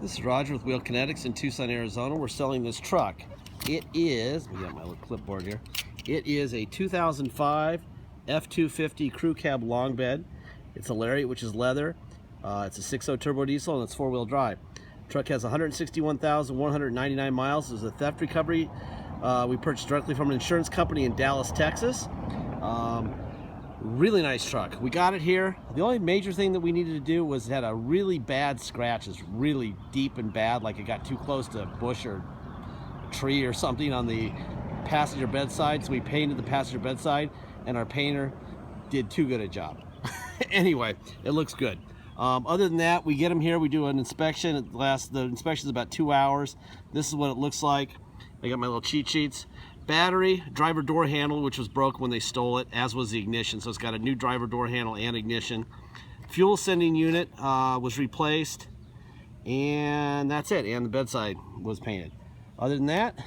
This is Roger with Wheel Kinetics in Tucson, Arizona. We're selling this truck. It is, we got my little clipboard here. It is a 2005 F250 crew cab long bed. It's a Lariat, which is leather. It's a 6.0 turbo diesel and it's 4-wheel drive. The truck has 161,199 miles. It's a theft recovery. We purchased directly from an insurance company in Dallas, Texas. Really nice truck. We got it here. The only major thing that we needed to do was it had a really bad scratch. It's really deep and bad, like it got too close to a bush or a tree or something on the passenger bedside. So we painted the passenger bedside, and our painter did too good a job. Anyway, it looks good. Other than that, we get them here. We do an inspection. The inspection is about 2 hours. This is what it looks like. I got my little cheat sheets. Battery, driver door handle, which was broken when they stole it, as was the ignition. So it's got a new driver door handle and ignition. Fuel sending unit was replaced, and that's it. And the bedside was painted. Other than that,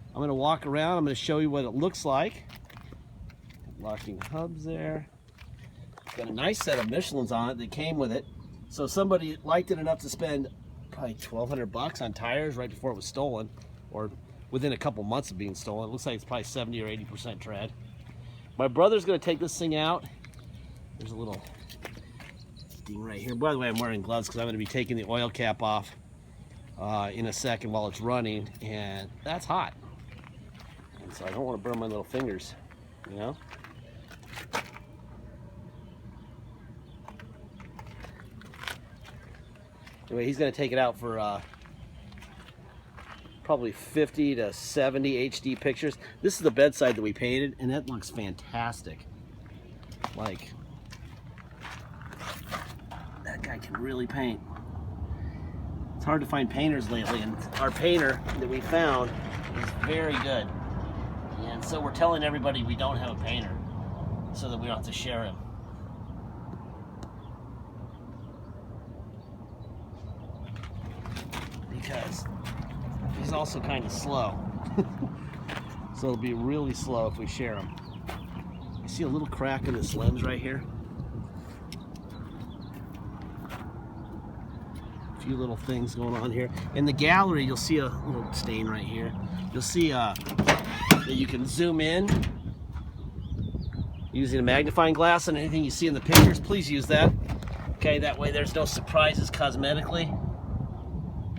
I'm going to walk around. I'm going to show you what it looks like. Locking hubs there. It's got a nice set of Michelins on it that came with it. So somebody liked it enough to spend probably $1,200 on tires right before it was stolen, or within a couple months of being stolen. It looks like it's probably 70 or 80% tread. My brother's gonna take this thing out. There's a little ding right here. By the way, I'm wearing gloves because I'm gonna be taking the oil cap off in a second while it's running, and that's hot. And so I don't want to burn my little fingers, you know? Anyway, he's gonna take it out for probably 50 to 70 HD pictures. This is the bedside that we painted, and that looks fantastic. Like, that guy can really paint. It's hard to find painters lately, and our painter that we found is very good. And so we're telling everybody we don't have a painter so that we don't have to share him. Because he's also kind of slow. So it'll be really slow if we share them. You see a little crack in this lens right here? A few little things going on here. In the gallery, you'll see a little stain right here. You'll see that you can zoom in using a magnifying glass, and anything you see in the pictures, please use that. Okay, that way there's no surprises cosmetically.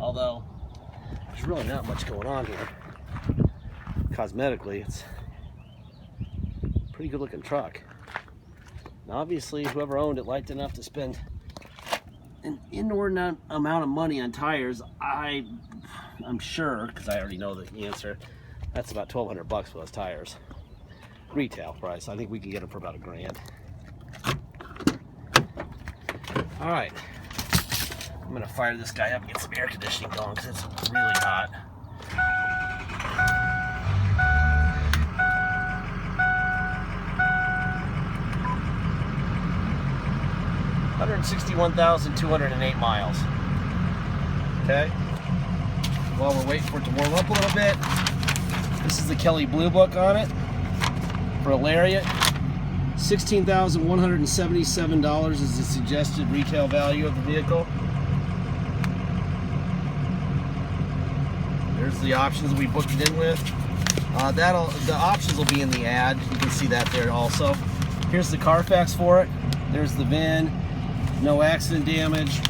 Although, there's really not much going on here. Cosmetically, it's a pretty good looking truck. Now obviously, whoever owned it liked enough to spend an inordinate amount of money on tires. I'm sure, because I already know the answer, that's about $1,200 for those tires. Retail price. I think we can get them for about $1,000. All right. I'm gonna fire this guy up and get some air conditioning going because it's really hot. $161,208 miles. Okay. While we're waiting for it to warm up a little bit, this is the Kelley Blue Book on it for a Lariat. $16,177 is the suggested retail value of the vehicle. There's the options that we booked it in with. The options will be in the ad. You can see that there also. Here's the Carfax for it. There's the VIN. No accident damage.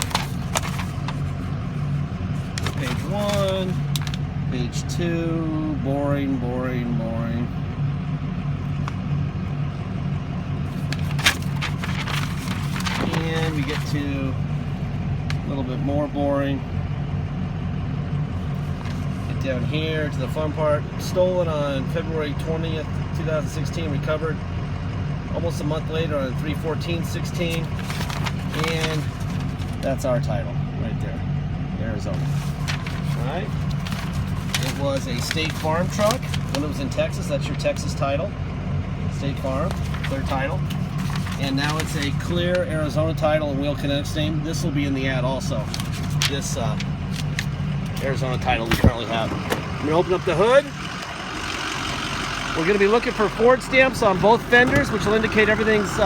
Page 1. Page 2. Boring, boring, boring. And we get to a little bit more boring. Down here to the fun part. Stolen on February 20th, 2016. Recovered almost a month later on 3/14/16. And that's our title right there, Arizona. Alright. It was a State Farm truck when it was in Texas. That's your Texas title. State Farm, clear title. And now it's a clear Arizona title and Wheel Kinetics name. This will be in the ad also. This Arizona title we currently have. I'm going to open up the hood. We're going to be looking for Ford stamps on both fenders, which will indicate everything's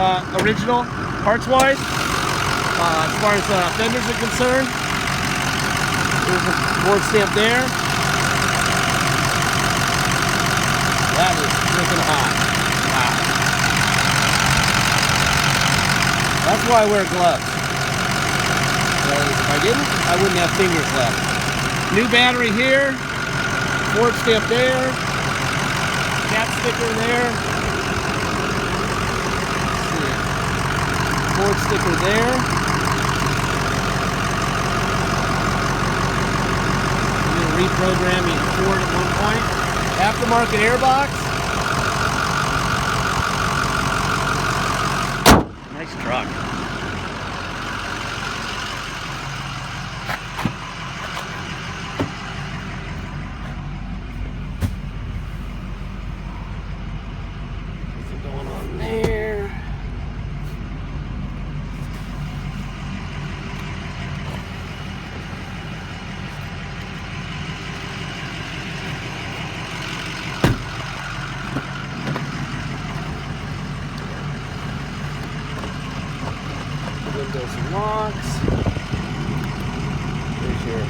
original parts-wise, as far as fenders are concerned. There's a board stamp there. That is freaking hot. Wow. That's why I wear gloves. If I didn't, I wouldn't have fingers left. New battery here. Board stamp there. Cap sticker there. Board sticker there. Reprogramming Ford at one point. Aftermarket airbox. Nice truck. What's going on there? Windows and locks. There's your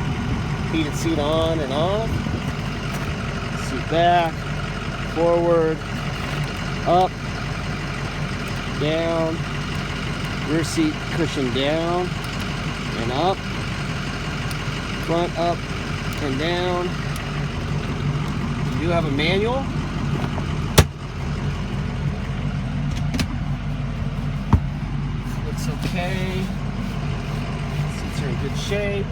heated seat on and off. Seat back, forward, up, down, rear seat cushion down and up, front up and down. You do have a manual. Okay, seats are in good shape.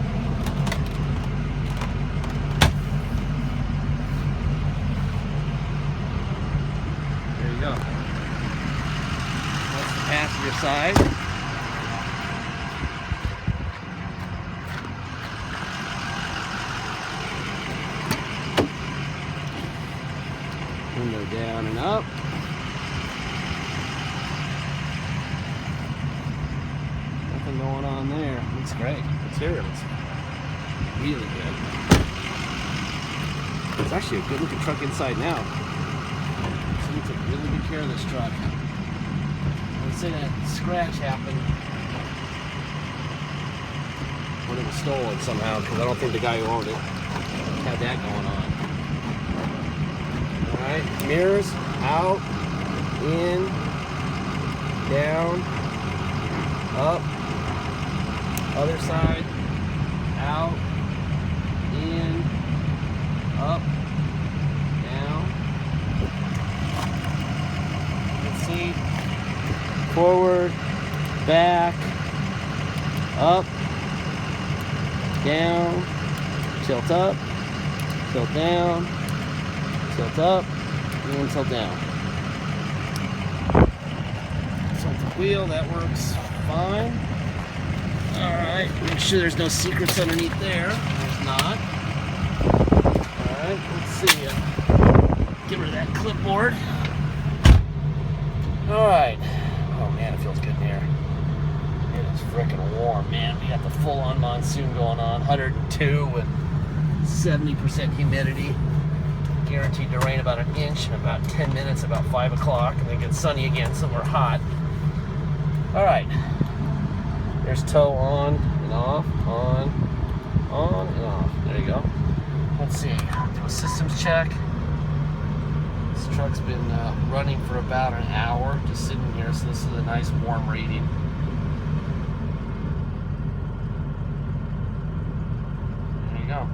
There you go. That's the passenger side. Window down and up. Going on there. Looks great. Material looks really good. It's actually a good looking truck inside now. So we took really good care of this truck. Let's say that scratch happened when it was stolen somehow, because I don't think the guy who owned it had that going on. Alright, mirrors out, in, down, up. Other side, out, in, up, down. Let's see. Forward, back, up, down, tilt up, tilt down, tilt up, and tilt down. Tilt the wheel, that works fine. Alright, make sure there's no secrets underneath there. There's not. Alright, let's see. Get rid of that clipboard. Alright. Oh man, it feels good in here. It is freaking warm, man. We got the full-on monsoon going on. 102 with 70% humidity. Guaranteed to rain about an inch in about 10 minutes, about 5 o'clock, and then get sunny again, so we're hot. Alright. There's tow on and off, on and off. There you go. Let's see, do a systems check. This truck's been running for about an hour, just sitting here, so this is a nice warm reading. There you go.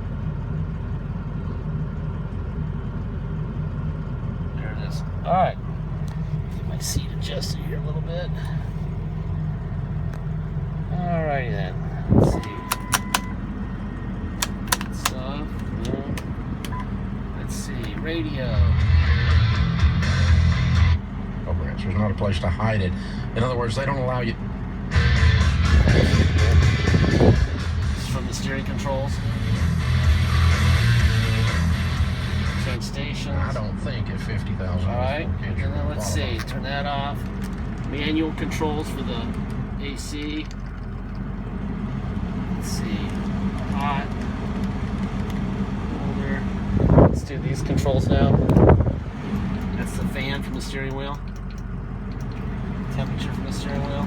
There it is. Alright. Get my seat adjusted here a little bit. Alrighty then, let's see. Let's see, radio. Oh, branch. There's not a place to hide it. In other words, they don't allow you. This is from the steering controls. Change stations. I don't think at 50,000. Alright, and then let's see, turn that off. Manual controls for the AC. Let's see, hot, colder. Let's do these controls now. That's the fan from the steering wheel. Temperature from the steering wheel.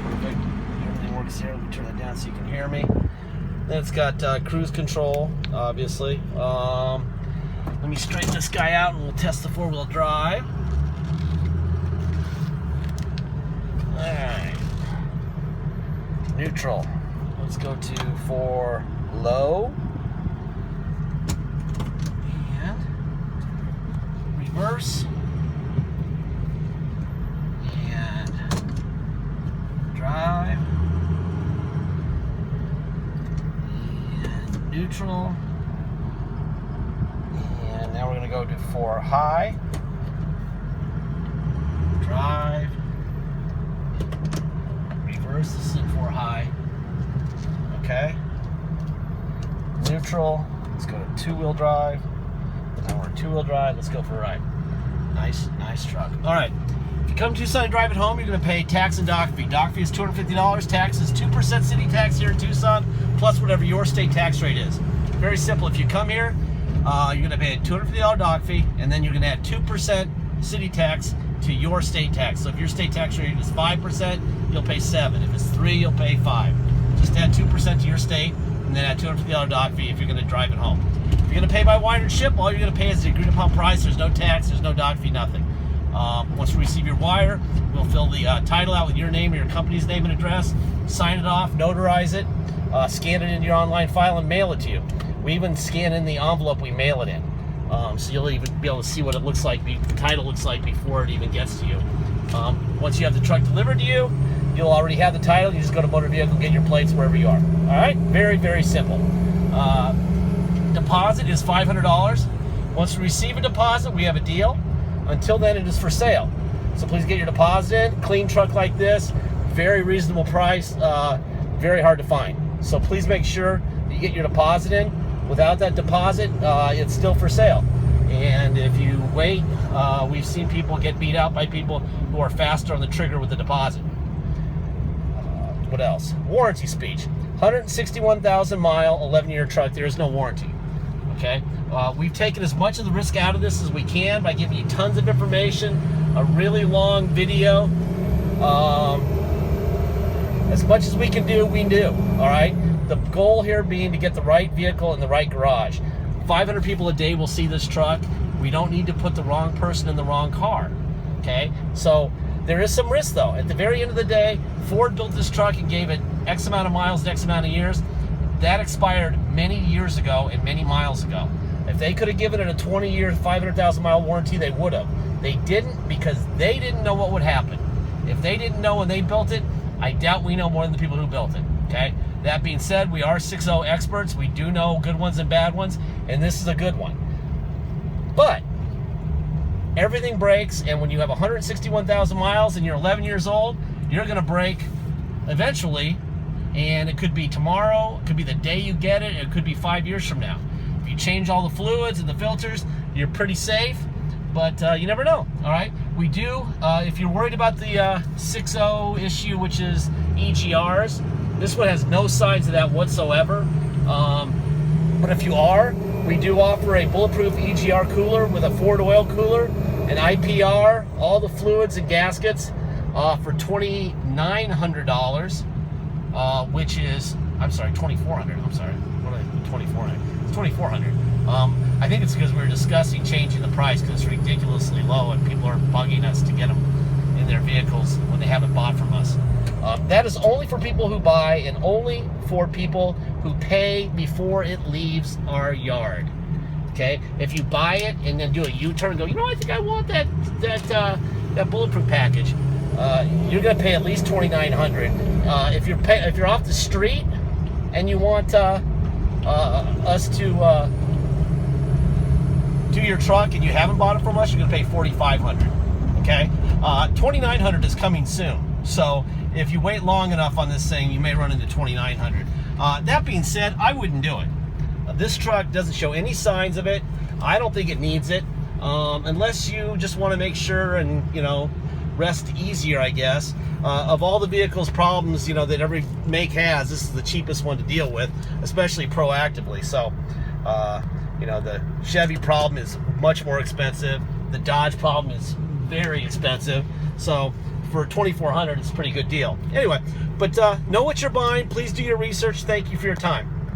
Perfect. Everything works here. Let me turn that down so you can hear me. Then it's got cruise control, obviously. Let me straighten this guy out and we'll test the 4-wheel drive. Alright. Neutral. Let's go to for low. And reverse. And drive. And neutral. And now we're going to go to for high. Drive. Reverse. This is in for high. Okay. Neutral. Let's go to 2-wheel drive. Now we're in 2-wheel drive. Let's go for a ride. Nice truck. All right. If you come to Tucson and drive it home, you're going to pay tax and dock fee. Dock fee is $250. Tax is 2% city tax here in Tucson, plus whatever your state tax rate is. Very simple. If you come here, you're going to pay a $250 dock fee, and then you're going to add 2% city tax to your state tax. So if your state tax rate is 5%, you'll pay 7. If it's 3, you'll pay 5. Just add 2% to your state, and then add $250 dock fee if you're going to drive it home. If you're going to pay by wire and ship, all you're going to pay is the agreed upon price. There's no tax, there's no dock fee, nothing. Once we receive your wire, we'll fill the title out with your name or your company's name and address, sign it off, notarize it, scan it into your online file, and mail it to you. We even scan in the envelope we mail it in. So you'll even be able to see what it looks like, the title looks like before it even gets to you. Once you have the truck delivered to you, you'll already have the title. You just go to motor vehicle, get your plates wherever you are. All right, very simple. Deposit is $500. Once we receive a deposit, we have a deal. Until then, it is for sale. So please get your deposit in. Clean truck like this, very reasonable price, very hard to find. So please make sure that you get your deposit in. Without that deposit, it's still for sale. And if you wait, we've seen people get beat out by people who are faster on the trigger with the deposit. What else? Warranty speech. 161,000 mile, 11-year truck. There is no warranty. Okay? We've taken as much of the risk out of this as we can by giving you tons of information, a really long video. As much as we can do, we do. All right? The goal here being to get the right vehicle in the right garage. 500 people a day will see this truck. We don't need to put the wrong person in the wrong car. Okay? So there is some risk, though. At the very end of the day, Ford built this truck and gave it X amount of miles and X amount of years. That expired many years ago and many miles ago. If they could have given it a 20-year, 500,000 mile warranty, they would have. They didn't because they didn't know what would happen. If they didn't know when they built it, I doubt we know more than the people who built it. Okay? That being said, we are 6.0 experts. We do know good ones and bad ones, and this is a good one. But everything breaks, and when you have 161,000 miles and you're 11 years old, you're going to break eventually, and it could be tomorrow, it could be the day you get it, it could be 5 years from now. If you change all the fluids and the filters, you're pretty safe, but you never know, all right? We do, if you're worried about the 6.0 issue, which is EGRs, this one has no signs of that whatsoever. But if you are, we do offer a bulletproof EGR cooler with a Ford oil cooler, an IPR, all the fluids and gaskets for $2,900, which is, I'm sorry, $2,400. I'm sorry, what did I, $2,400? It's $2,400. I think it's because we were discussing changing the price because it's ridiculously low and people are bugging us to get them in their vehicles when they haven't bought from us. That is only for people who buy and only for people who pay before it leaves our yard. Okay? If you buy it and then do a U-turn and go, you know, I think I want that bulletproof package, you're going to pay at least $2,900. If you're off the street and you want us to do your truck and you haven't bought it from us, you're going to pay $4,500. Okay? $2,900 is coming soon. So if you wait long enough on this thing, you may run into $2,900. That being said, I wouldn't do it. This truck doesn't show any signs of it. I don't think it needs it, unless you just want to make sure and, you know, rest easier, I guess. Of all the vehicles problems, you know, that every make has, this is the cheapest one to deal with, especially proactively. So, you know, the Chevy problem is much more expensive. The Dodge problem is very expensive. So for $2,400, it's a pretty good deal. Anyway, but know what you're buying. Please do your research. Thank you for your time.